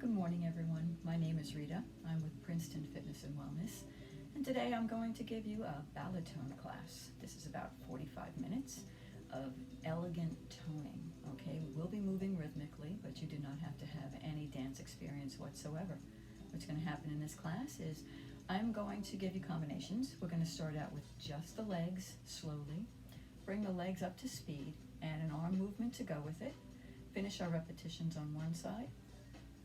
Good morning, everyone. My name is Rita. I'm with Princeton Fitness and Wellness, and today I'm going to give you a Balletone class. This is about 45 minutes of elegant toning, okay? We will be moving rhythmically, but you do not have to have any dance experience whatsoever. What's going to happen in this class is I'm going to give you combinations. We're going to start out with just the legs slowly, bring the legs up to speed, add an arm movement to go with it, finish our repetitions on one side,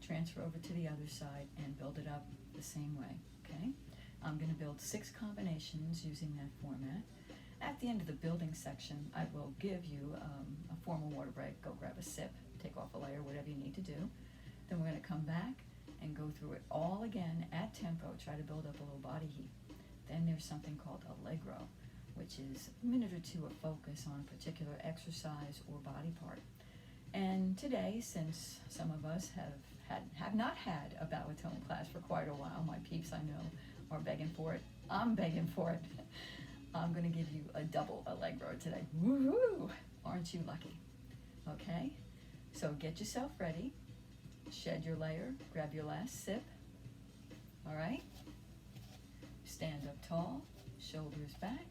transfer over to the other side, and build it up the same way, okay? I'm going to build 6 combinations using that format. At the end of the building section, I will give you a formal water break. Go grab a sip, take off a layer, whatever you need to do. Then we're going to come back and go through it all again at tempo, try to build up a little body heat. Then there's something called allegro, which is a minute or two of focus on a particular exercise or body part. And today, since some of us have not had a Balletone class for quite a while, my peeps I know are begging for it. I'm begging for it. I'm going to give you a double allegro today. Woohoo! Aren't you lucky? Okay, so get yourself ready. Shed your layer, grab your last sip. All right? Stand up tall, shoulders back.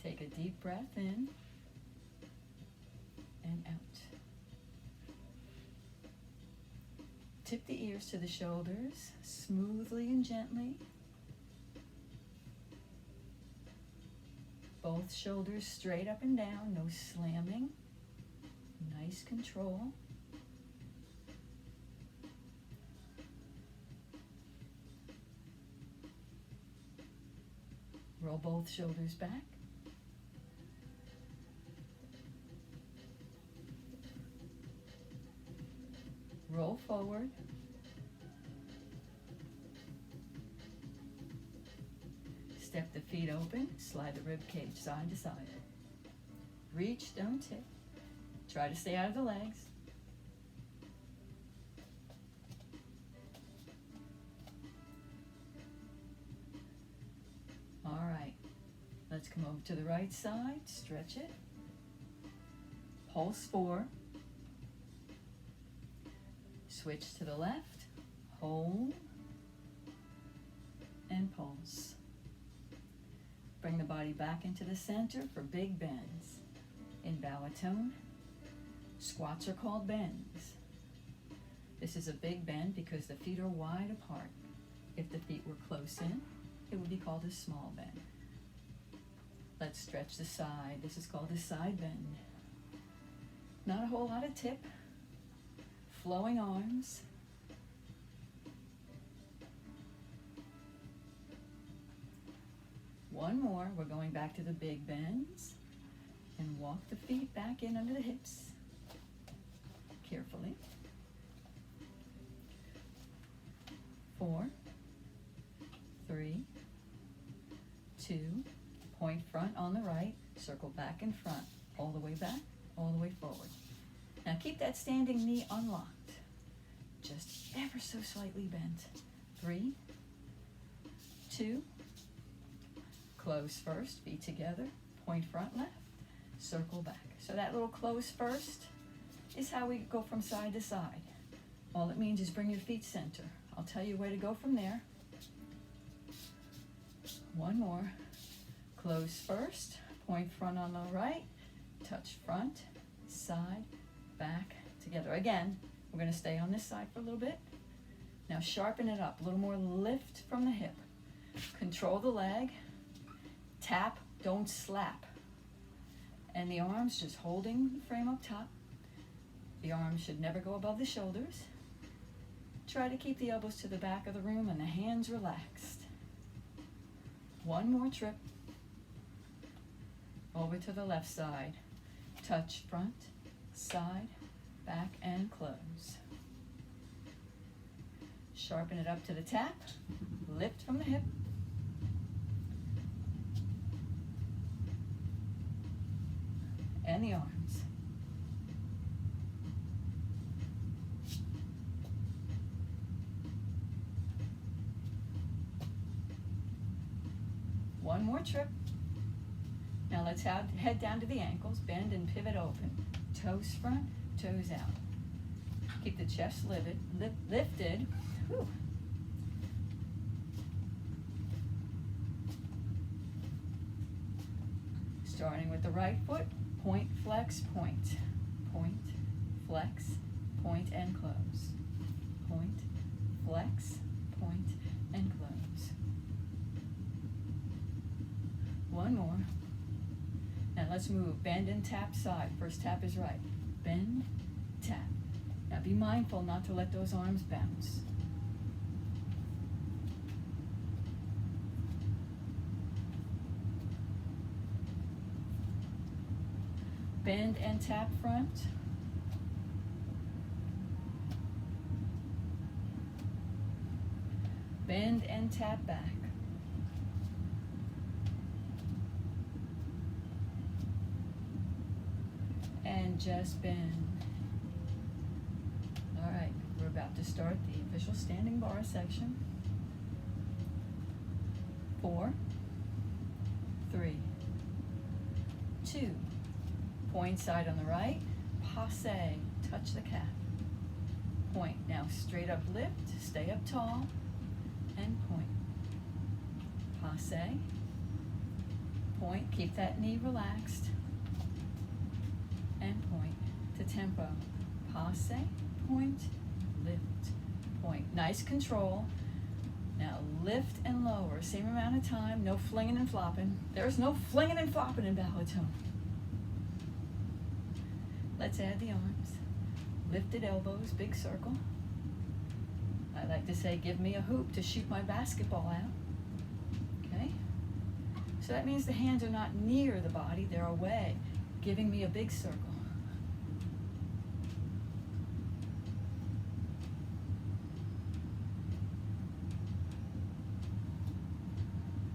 Take a deep breath in and out. Tip the ears to the shoulders, smoothly and gently. Both shoulders straight up and down, no slamming. Nice control. Roll both shoulders back. Roll forward. Step the feet open, slide the rib cage side to side. Reach, don't tip. Try to stay out of the legs. All right, let's come over to the right side, stretch it. Pulse 4. Switch to the left, hold, and pulse. Bring the body back into the center for big bends. In Balletone, squats are called bends. This is a big bend because the feet are wide apart. If the feet were close in, it would be called a small bend. Let's stretch the side. This is called a side bend. Not a whole lot of tip. Flowing arms. One more. We're going back to the big bends and walk the feet back in under the hips carefully. 4, 3, 2, point front on the right, circle back and front, all the way back, all the way forward. Now keep that standing knee unlocked, just ever so slightly bent. 3, 2, close first, feet together, point front left, circle back. So that little close first is how we go from side to side. All it means is bring your feet center. I'll tell you where to go from there. One more. Close first, point front on the right, touch front, side, back, together. Again, we're going to stay on this side for a little bit. Now sharpen it up, a little more lift from the hip. Control the leg, tap, don't slap. And the arms just holding the frame up top. The arms should never go above the shoulders. Try to keep the elbows to the back of the room and the hands relaxed. One more trip. Over to the left side. Touch front, side, back, and close. Sharpen it up to the tap. Lift from the hip. And the arms. One more trip. Now let's head down to the ankles, bend and pivot open. Toes front, toes out. Keep the chest lifted. Whew. Starting with the right foot, point, flex, point. Point, flex, point, and close. Point, flex, point, and close. One more. Now let's move. Bend and tap side. First tap is right. Bend, tap. Now be mindful not to let those arms bounce. Bend and tap front. Bend and tap back. And just bend. All right, we're about to start the official standing bar section. 4, 3, 2. Point side on the right, passe, touch the calf. Point, now straight up lift, stay up tall, and point. Passe, point, keep that knee relaxed, and point to tempo. Passe, point, lift, point. Nice control. Now lift and lower, same amount of time, no flinging and flopping. There's no flinging and flopping in Balletone. Let's add the arms. Lifted elbows, big circle. I like to say, give me a hoop to shoot my basketball out. Okay? So that means the hands are not near the body, they're away, giving me a big circle.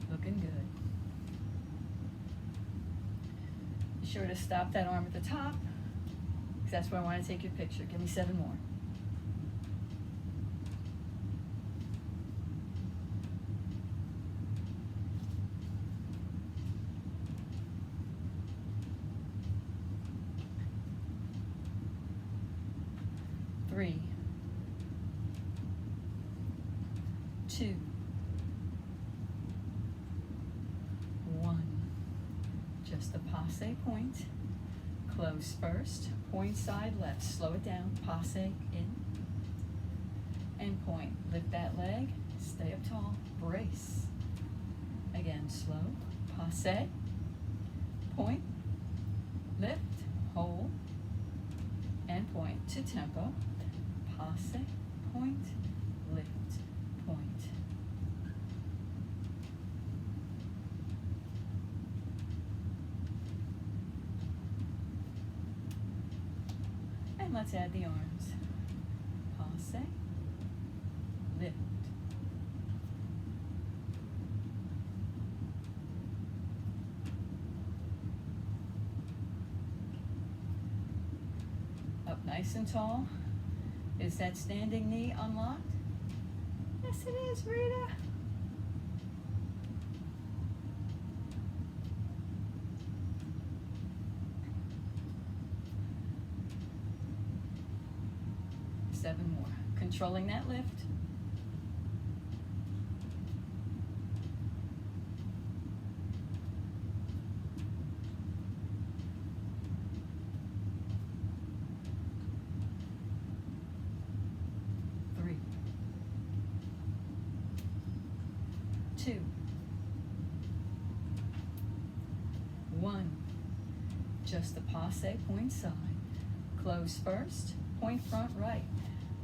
Looking good. Be sure to stop that arm at the top, because that's where I want to take your picture. Give me 7 more. Three, 2, 1. Just the passe point. Close first. Point side left. Slow it down. Passe in. And point. Lift that leg. Stay up tall. Brace. Again, slow. Passe. Point. Lift. Hold. And point to tempo. Passe. Point. Lift. Point. And let's add the arms. Passe. Lift. Up nice and tall. Is that standing knee unlocked? Yes, it is, Rita. Seven more. Controlling that lift. Three, 2, 1. Just the passe point side. Close first. Point front right.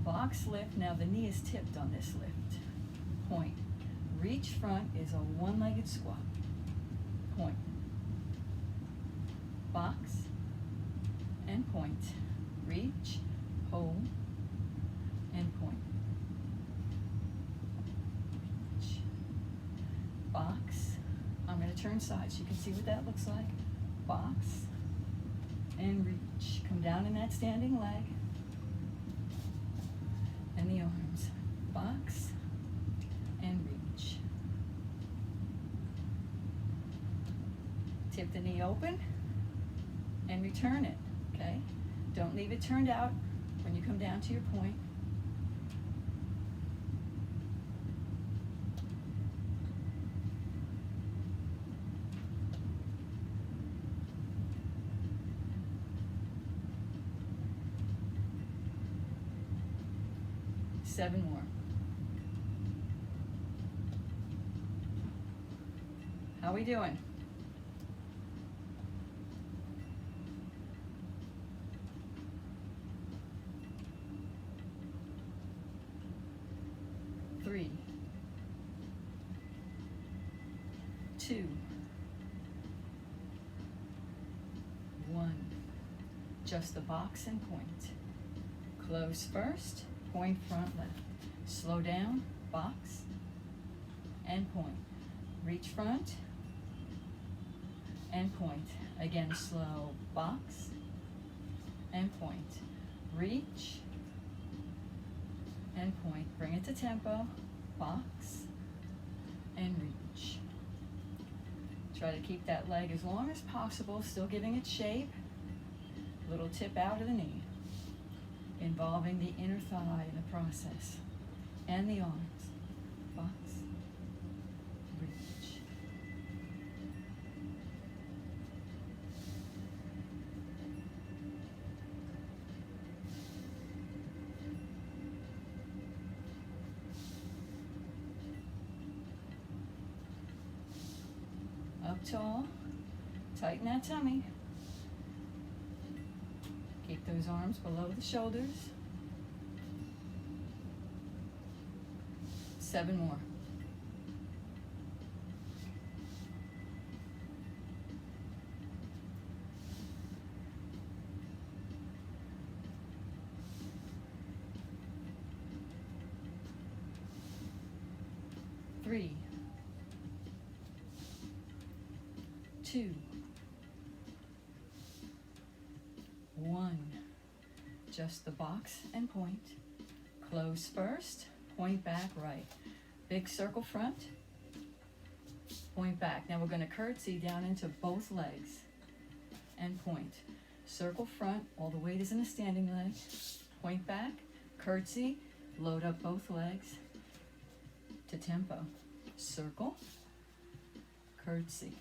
Box lift. Now the knee is tipped on this lift. Point. Reach front is a one-legged squat. Point. Box. And point. Reach. Hold. And point. Reach. Box. I'm going to turn sides so you can see what that looks like. Box. And reach. Come down in that standing leg. And the arms. Box and reach. Tip the knee open and return it, okay? Don't leave it turned out. when you come down to your point. Seven more. How are we doing? Three, two, one. Just the box and point. Close first, point front left. Slow down, box, and point. Reach front, and point. Again, slow, box, and point. Reach, and point. Bring it to tempo, box, and reach. Try to keep that leg as long as possible, still giving it shape. Little tip out of the knee, involving the inner thigh in the process, and the arms. Box, reach. Up tall, tighten that tummy. Keep those arms below the shoulders. 7 more. Three, 2, 1. Just the box and point. Close first, point back right. Big circle front, point back. Now we're going to curtsy down into both legs and point. Circle front, all the weight is in the standing leg. Point back, curtsy, load up both legs to tempo. Circle, curtsy,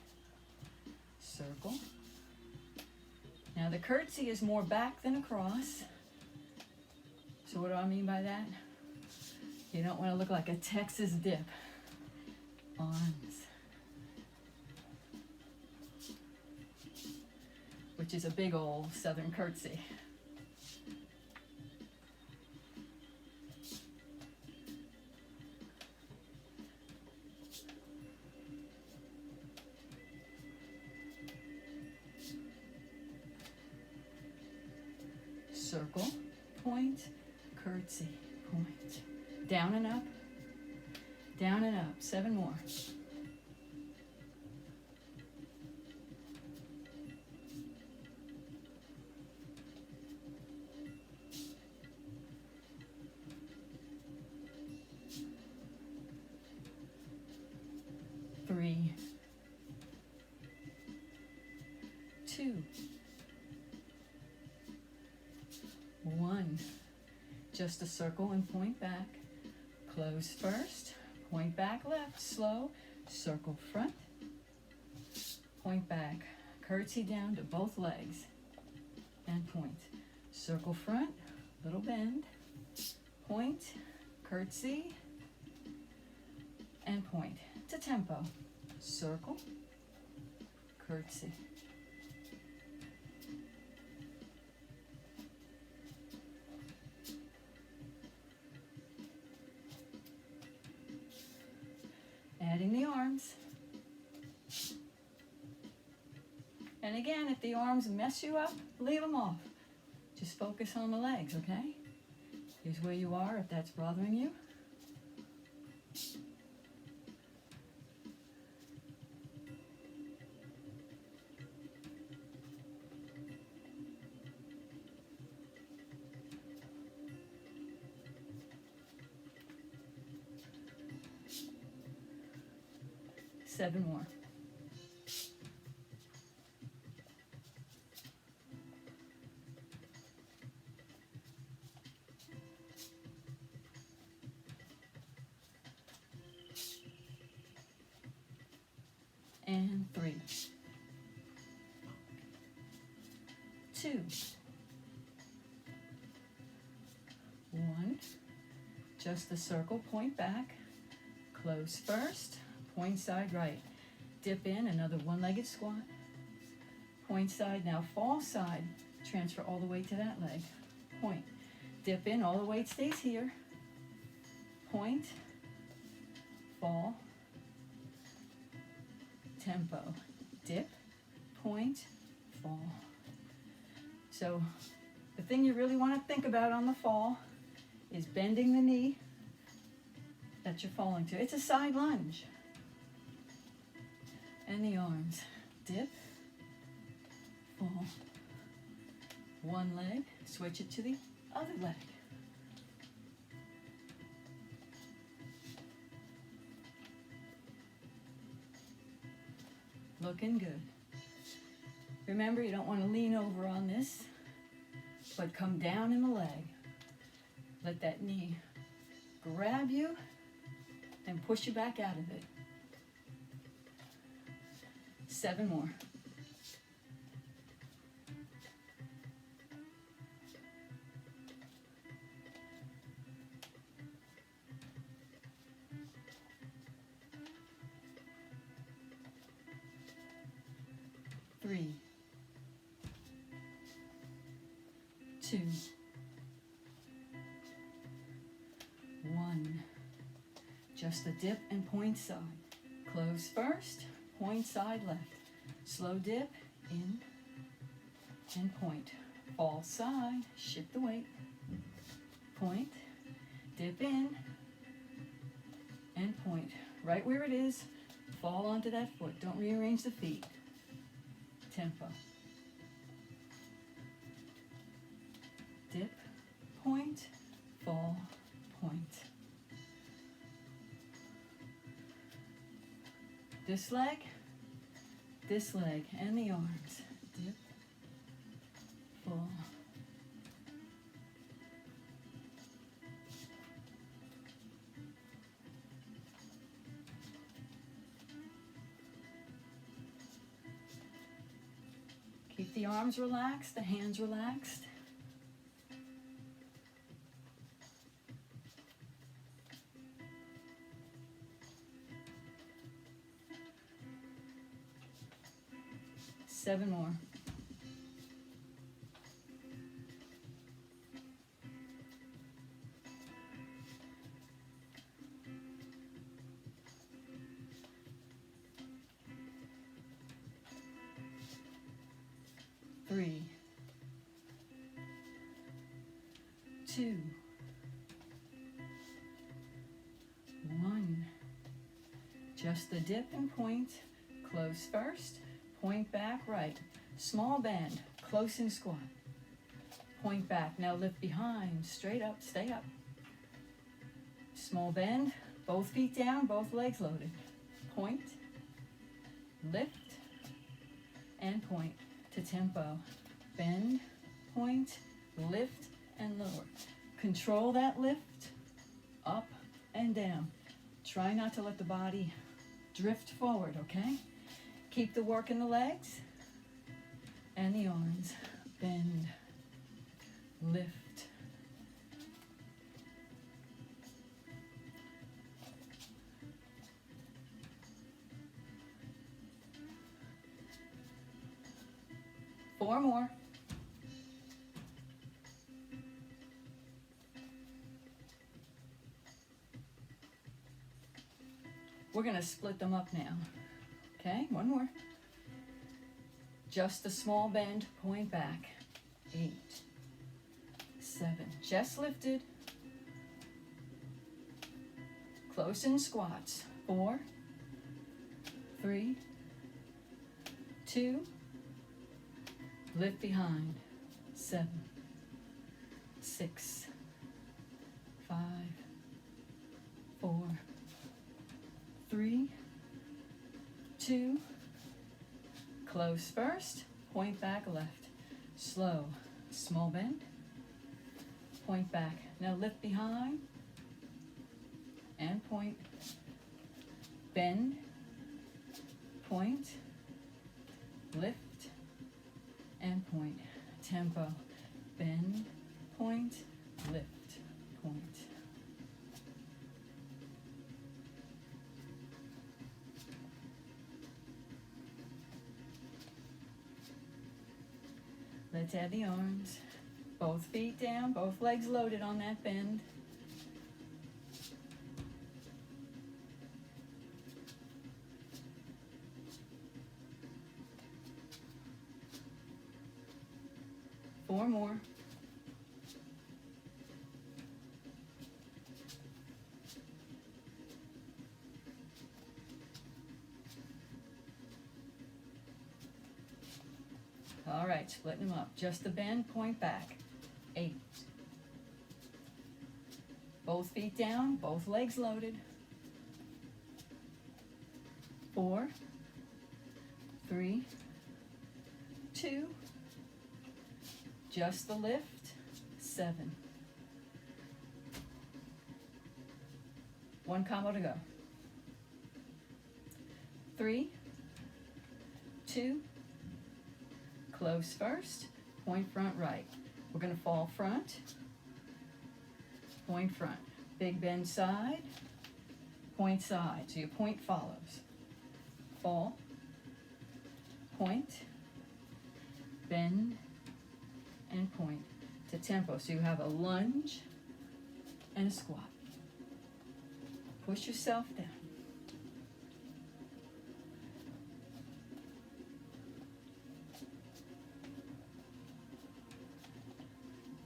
circle. Now the curtsy is more back than across. So what do I mean by that? You don't want to look like a Texas dip. Arms. Which is a big old southern curtsy. Circle, point, curtsy, point. Down and up, down and up. 7 more. Three, 2, 1. Just a circle and point back. Close first, point back left, slow, circle front, point back, curtsy down to both legs, and point. Circle front, little bend, point, curtsy, and point to tempo. Circle, curtsy. Adding the arms. And again, if the arms mess you up, leave them off. Just focus on the legs, okay? Here's where you are if that's bothering you. Seven more. 2, 1, just the circle, point back, close first, point side right, dip in, another one-legged squat, point side, now fall side, transfer all the weight to that leg, point, dip in, all the weight stays here, point, fall, tempo, dip, point, fall. So the thing you really want to think about on the fall is bending the knee that you're falling to. It's a side lunge. And the arms, dip, fall, one leg, switch it to the other leg. Looking good. Remember, you don't want to lean over on this, but come down in the leg. Let that knee grab you and push you back out of it. 7 more. Three, 2, 1. Just a dip and point side. Close first, point side left. Slow dip, in, and point. Fall side, shift the weight. Point, dip in, and point. Right where it is, fall onto that foot. Don't rearrange the feet. Tempo. Dip, point, fall, point. This leg, and the arms. Dip, fall. Keep the arms relaxed, the hands relaxed. Seven more. Three, 2, 1. Just the dip and point. Close first. Point back right. Small bend. Close and squat. Point back. Now lift behind. Straight up. Stay up. Small bend. Both feet down. Both legs loaded. Point. Lift. And point. To tempo. Bend. Point. Lift. And lower. Control that lift. Up and down. Try not to let the body drift forward, okay? Keep the work in the legs and the arms. Bend, lift. Four more. We're going to split them up now. Okay, one more. Just a small bend, point back. 8, 7, chest lifted. Close in squats. 4, 3, 2, lift behind. 7, 6, 5, 4, 3, 2, close first, point back left, slow, small bend, point back. Now lift behind and point, bend, point, lift, and point. Let's add the arms. Both feet down, both legs loaded on that bend. Four more. All right, splitting them up. Just the bend, point back. 8. Both feet down, both legs loaded. 4, 3, 2, just the lift. 7. One combo to go. 3, 2, close first, point front right. We're going to fall front, point front. Big bend side, point side. So your point follows. Fall, point, bend, and point to tempo. So you have a lunge and a squat. Push yourself down.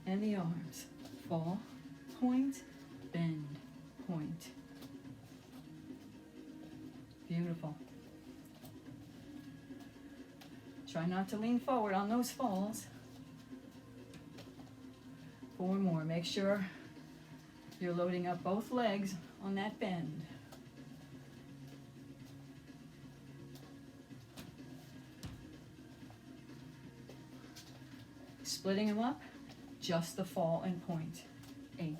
And the arms. Fall, point, bend, point. Beautiful. Try not to lean forward on those falls. 4 more. Make sure you're loading up both legs on that bend. Splitting them up, just the fall and point. 8.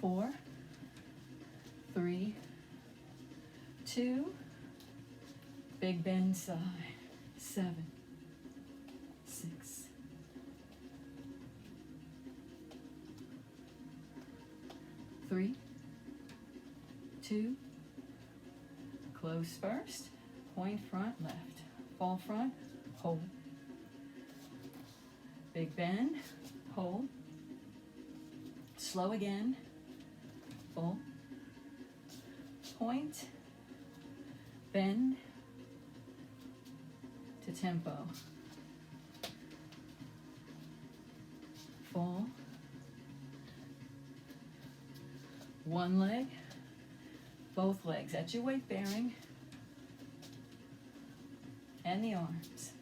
4, 3, 2, big bend side. 7, 6, 3, 2, close first, point front left, fall front, hold, big bend, hold, slow again, full, point, bend to tempo, fall, one leg, both legs at your weight bearing, and the arms.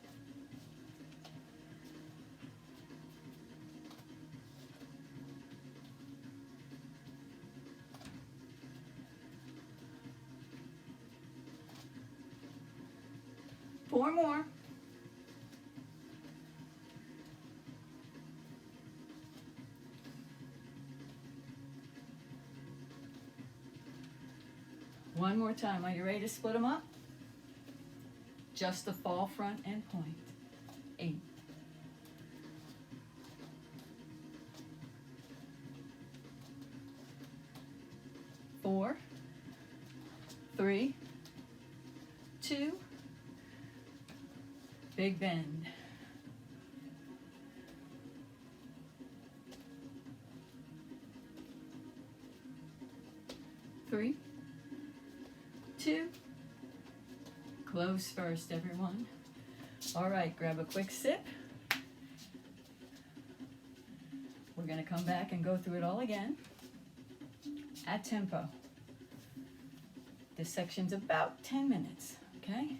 Four more. One more time. Are you ready to split them up? Just the fall front and point. 8. 4, 3, 2, big bend. 3, 2, close first, everyone. All right, grab a quick sip. We're going to come back and go through it all again at tempo. This section's about 10 minutes, okay?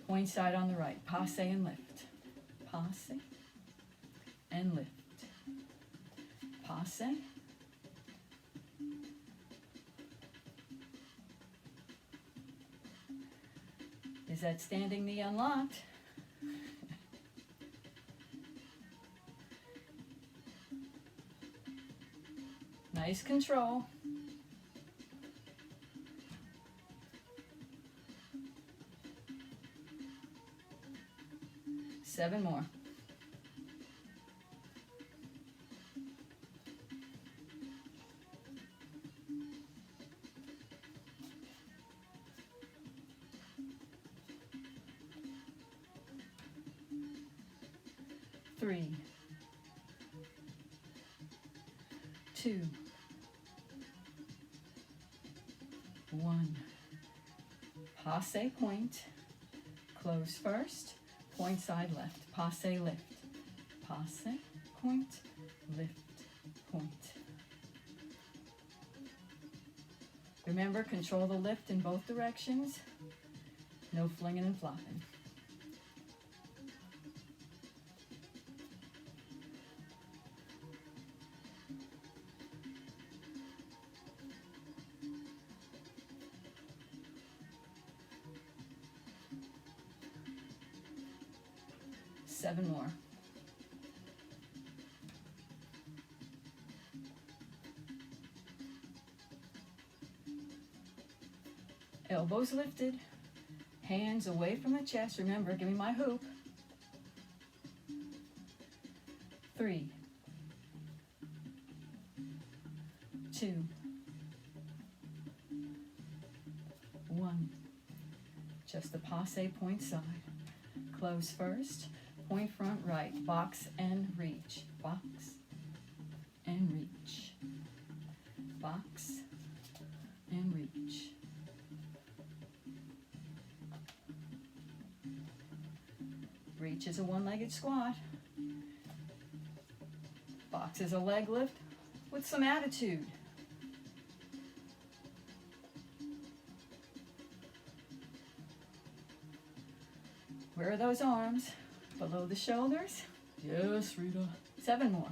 Point side on the right, passe and lift. Passe and lift. Passe. Is that standing knee unlocked? Nice control. Seven more. 3, 2, 1. Passe point. Close first. Point side left. Passe lift. Passe point. Lift point. Remember, control the lift in both directions. No flinging and flopping. Seven more. Elbows lifted, hands away from the chest. Remember, give me my hoop. 3, 2, 1. Just the passe point side. Close first, point front right, box and reach, box and reach, box and reach. Reach is a one-legged squat. Box is a leg lift with some attitude. Where are those arms? Below the shoulders? Yes, Rita. 7 more.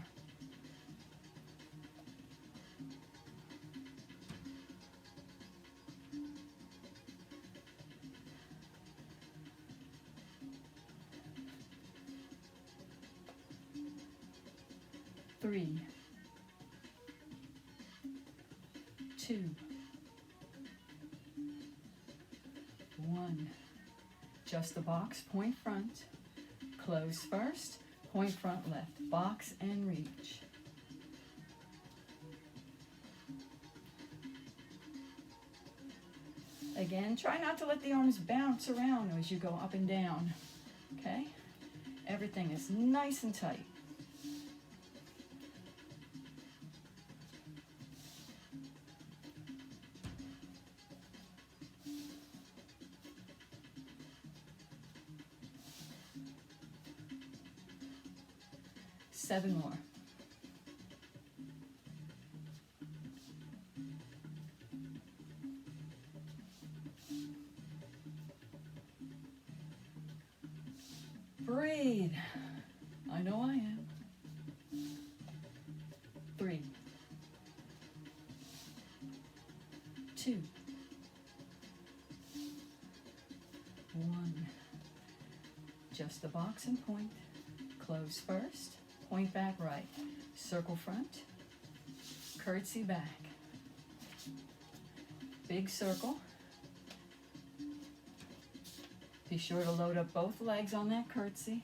Three, 2, 1. Just the box, point front. Close first, point front left, box and reach. Again, try not to let the arms bounce around as you go up and down, okay? Everything is nice and tight. Seven more. Breathe. I know I am. 3, 2, 1. Just the box and point. Close first. Point back right, circle front, curtsy back, big circle. Be sure to load up both legs on that curtsy.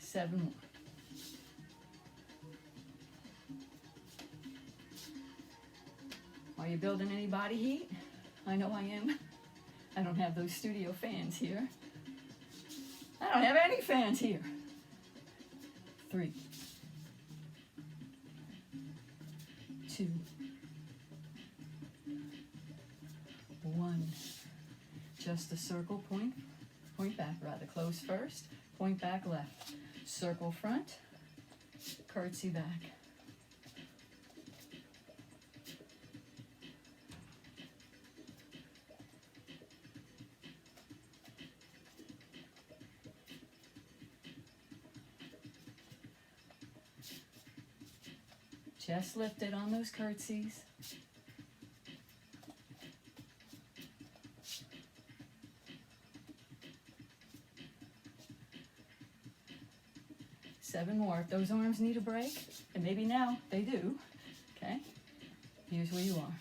Seven more. Are you building any body heat? I know I am. I don't have those studio fans here. I don't have any fans here. 3, 2, 1. Just a circle point back rather. Close first, point back left. Circle front, curtsy back. Chest lifted on those curtsies. Seven more. If those arms need a break, and maybe now they do, okay? Here's where you are.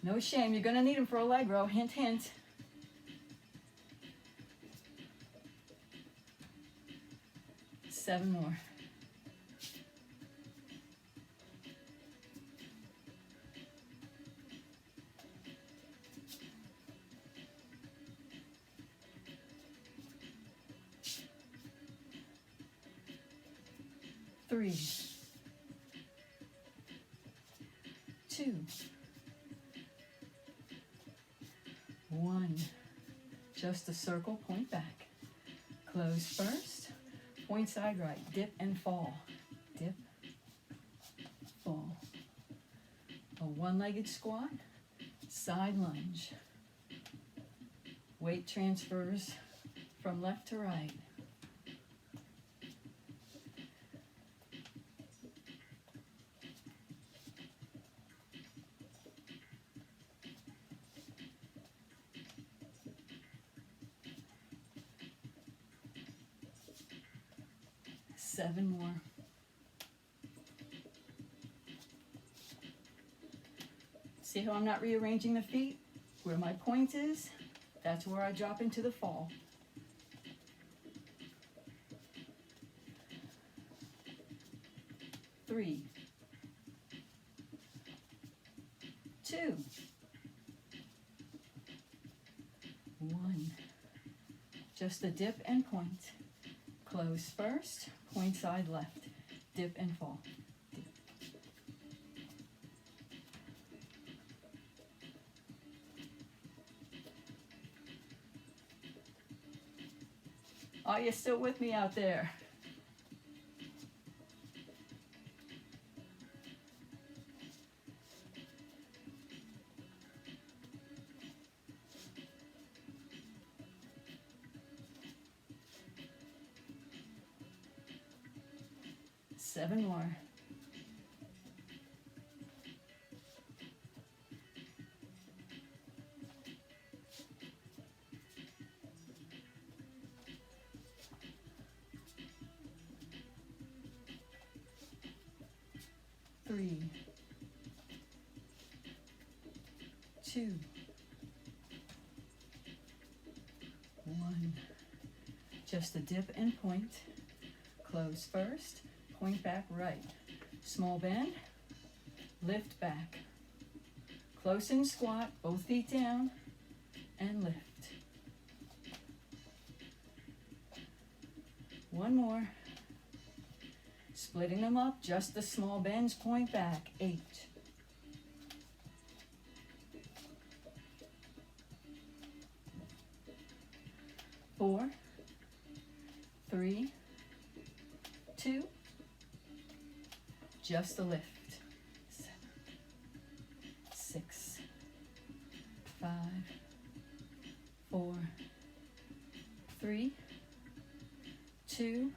No shame. You're going to need them for a leg row. Hint, hint. 7 more. Three, 2, 1. Just a circle, point back. Close first, point side right, dip and fall. Dip, fall. A one-legged squat, side lunge. Weight transfers from left to right. Seven more. See how I'm not rearranging the feet? Where my point is, that's where I drop into the fall. 3, 2, 1. Just a dip and point. Close first, point side left, dip and fall. Dip. Are you still with me out there? Seven more. Three, 2, 1. Just a dip and point. Close first. Point back right. Small bend. Lift back. Close in squat. Both feet down. And lift. One more. Splitting them up. Just the small bends. Point back. 8. 4, 3, 2. Just a lift. 7, 6, 5, 4, 3, 2.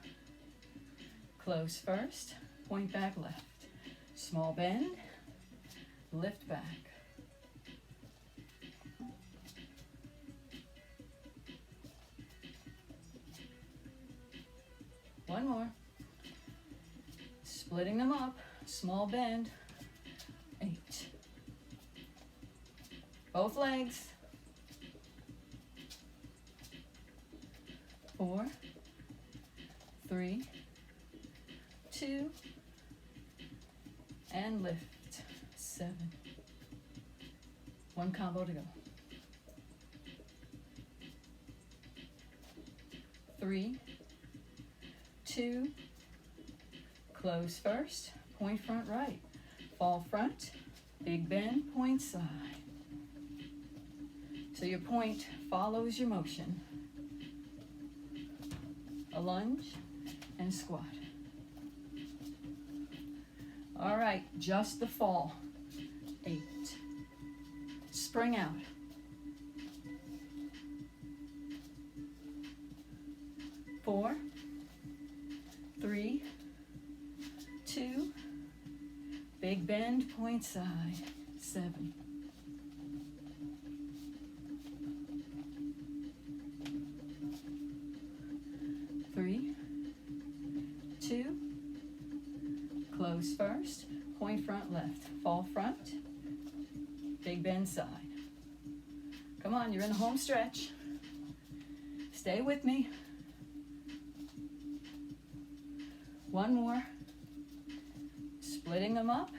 Close first, point back left. Small bend, lift back. One more. Splitting them up, small bend, 8. Both legs. 4, 3, 2, and lift. 7. One combo to go. 3, 2, close first, point front right, fall front, big bend, point side. So your point follows your motion. A lunge and squat. All right, just the fall. 8. Spring out. 4, 3, 2, big bend, point side. 7. 3, 2, close first, point front left, fall front, big bend side. Come on, you're in the home stretch. Stay with me. One more. Splitting them up,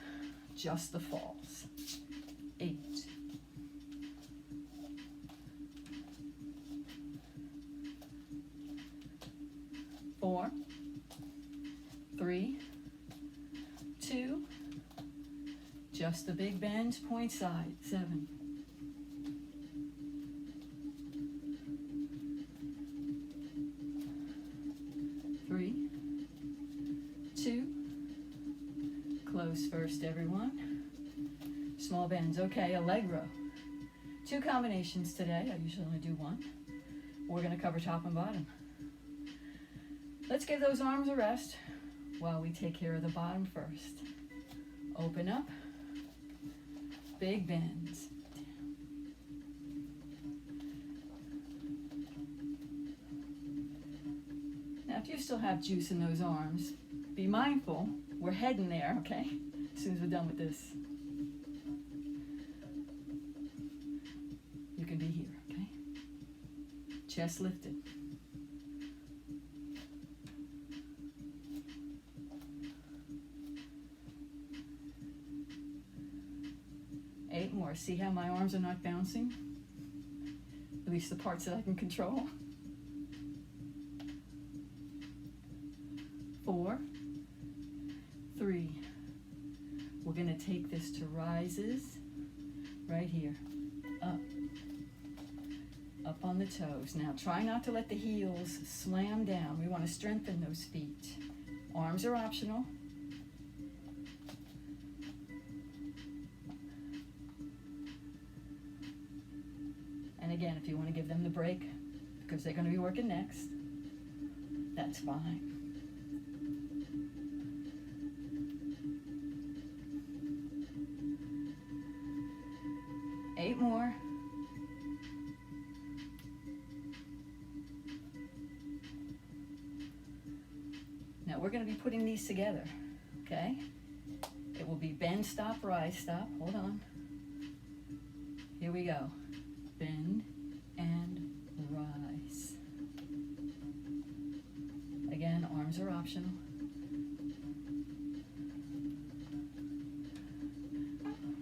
just the falls. 8. 4, 3, 2, just the big bends, point side. 7. 3, 2, close first, everyone. Small bends. Okay, Allegro. 2 combinations today. I usually only do 1. We're going to cover top and bottom. Let's give those arms a rest while we take care of the bottom first. Open up. Big bends. Now, if you still have juice in those arms, be mindful. We're heading there, okay? As soon as we're done with this. You can be here, okay? Chest lifted. 8 more. See how my arms are not bouncing? At least the parts that I can control. 4, 3. We're going to take this to rises right here. Up. Up on the toes. Now try not to let the heels slam down. We want to strengthen those feet. Arms are optional. And again, if you want to give them the break, because they're going to be working next, that's fine. Eight more. Now we're going to be putting these together, okay? It will be bend, stop, rise, stop. Hold on. Here we go. Bend and rise. Again, arms are optional.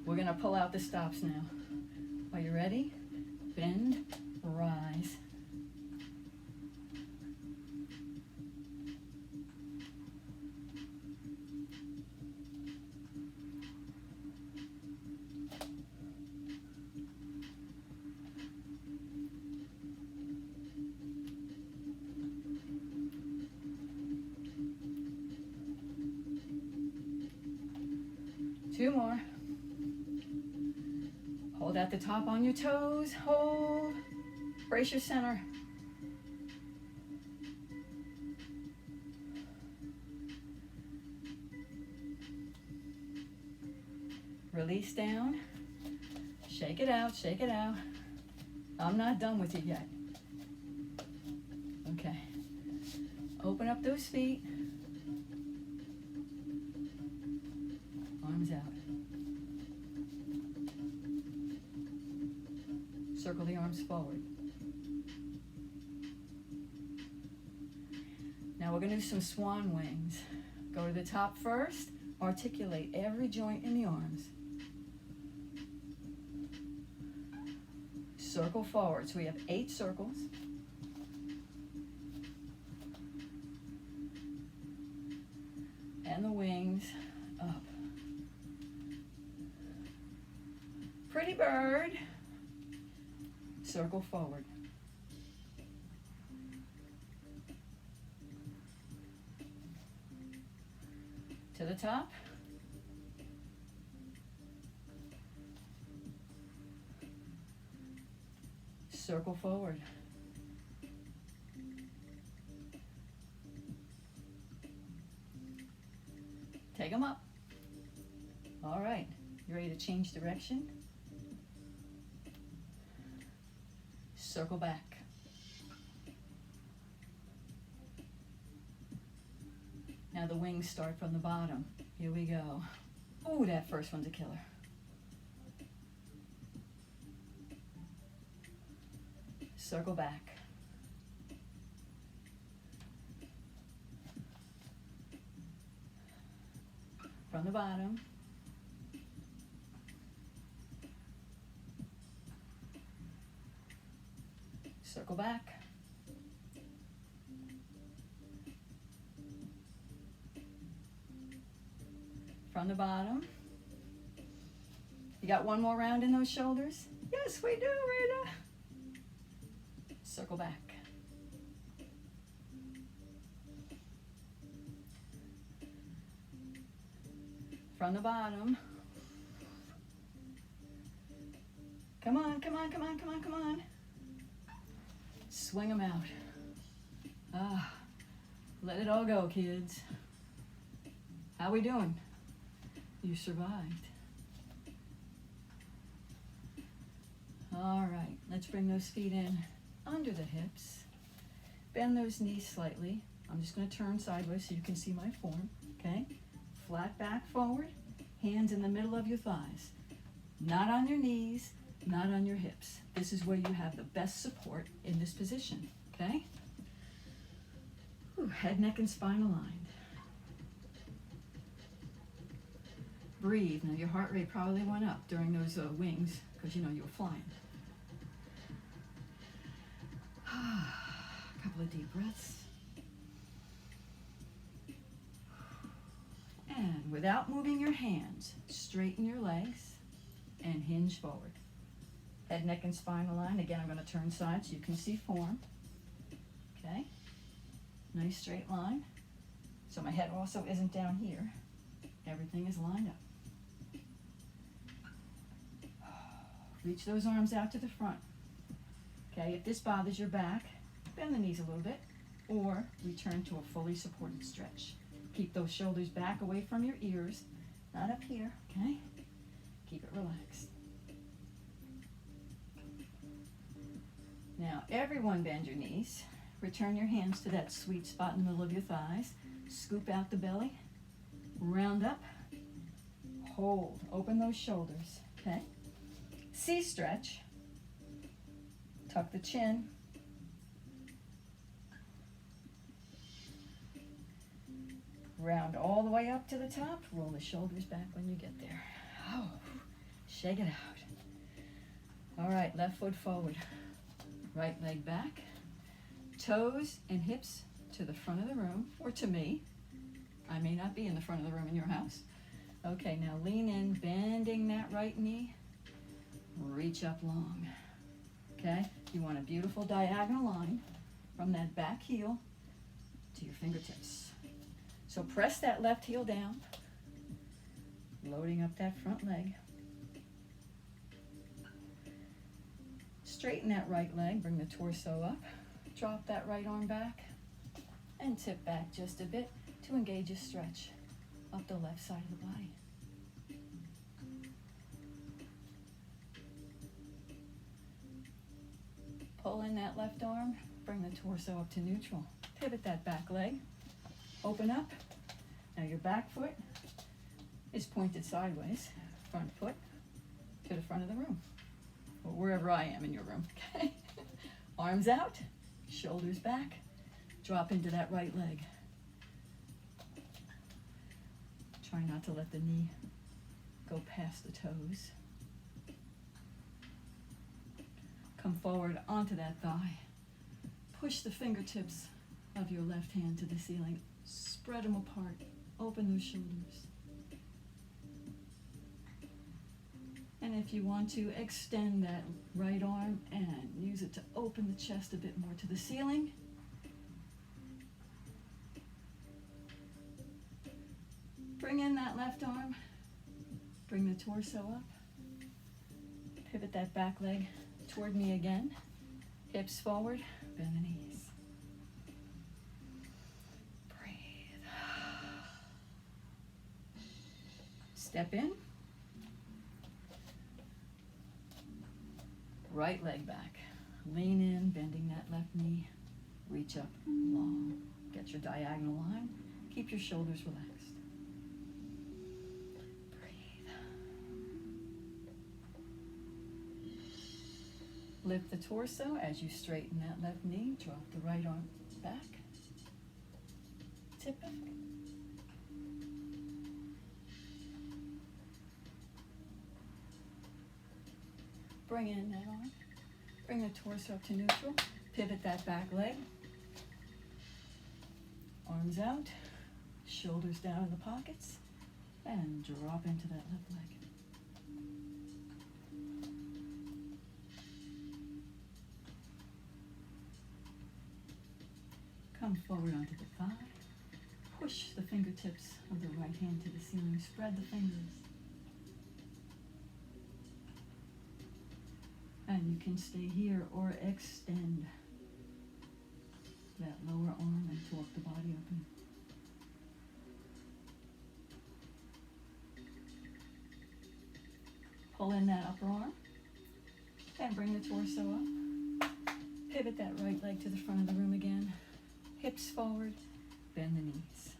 We're going to pull out the stops now. Are you ready? Bend, rise. Two more. Hold at the top on your toes. Hold. Brace your center. Release down. Shake it out, shake it out. I'm not done with you yet. Okay. Open up those feet. Arms out. Circle the arms forward. Now we're going to do some swan wings. Go to the top first. Articulate every joint in the arms. Circle forward. So we have 8 circles. And the wings up. Pretty bird. Circle forward. To the top. Circle forward. Take them up. All right, you ready to change direction? Circle back. Now the wings start from the bottom. Here we go. Oh, that first one's a killer. Circle back. from the bottom. Circle back. From the bottom. You got one more round in those shoulders? Yes, we do, Rita. Circle back. From the bottom. Come on, come on, come on, come on, come on. Swing them out. Ah, let it all go, kids. How we doing? You survived. All right, let's bring those feet in under the hips. Bend those knees slightly. I'm just going to turn sideways so you can see my form, okay? Flat back forward, hands in the middle of your thighs. Not on your knees, not on your hips. This is where you have the best support in this position, okay? Ooh, head, neck, and spine aligned. Breathe. Now your heart rate probably went up during those wings because you know you were flying. A couple of deep breaths. And without moving your hands, straighten your legs and hinge forward. Head, neck, and spine aligned. Again, I'm going to turn sides so you can see form. Okay. Nice straight line. So my head also isn't down here. Everything is lined up. Reach those arms out to the front. Okay, if this bothers your back, bend the knees a little bit or return to a fully supported stretch. Keep those shoulders back away from your ears, not up here, okay? Keep it relaxed. Now, everyone bend your knees. Return your hands to that sweet spot in the middle of your thighs. Scoop out the belly. Round up. Hold. Open those shoulders, okay? C-stretch. Tuck the chin. Round all the way up to the top. Roll the shoulders back when you get there. Oh, shake it out. All right, left foot forward. Right leg back. Toes and hips to the front of the room, or to me. I may not be in the front of the room in your house. Okay, now lean in, bending that right knee. Reach up long. Okay, you want a beautiful diagonal line from that back heel to your fingertips. So press that left heel down, loading up that front leg. Straighten that right leg, bring the torso up, drop that right arm back, and tip back just a bit to engage a stretch up the left side of the body. Pull in that left arm, bring the torso up to neutral. Pivot that back leg, open up. Now your back foot is pointed sideways, front foot to the front of the room, or wherever I am in your room, okay? Arms out, shoulders back, drop into that right leg. Try not to let the knee go past the toes. Come forward onto that thigh. Push the fingertips of your left hand to the ceiling. Spread them apart. Open those shoulders. And if you want to, extend that right arm and use it to open the chest a bit more to the ceiling. Bring in that left arm. Bring the torso up. Pivot that back leg toward me again. Hips forward, bend the knees. Breathe. Step in. Right leg back. Lean in, bending that left knee. Reach up long. Get your diagonal line. Keep your shoulders relaxed. Lift the torso as you straighten that left knee. Drop the right arm back. Tip it. Bring in that arm. Bring the torso up to neutral. Pivot that back leg. Arms out. Shoulders down in the pockets. And drop into that left leg. Come forward onto the thigh. Push the fingertips of the right hand to the ceiling. Spread the fingers. And you can stay here or extend that lower arm and torque the body open. Pull in that upper arm and bring the torso up. Pivot that right leg to the front of the room again. Hips forward, bend the knees.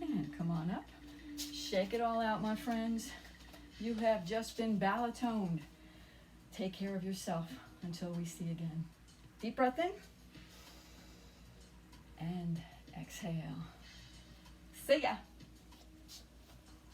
And come on up. Shake it all out, my friends. You have just been Balletoned. Take care of yourself until we see again. Deep breath in. And exhale. See ya.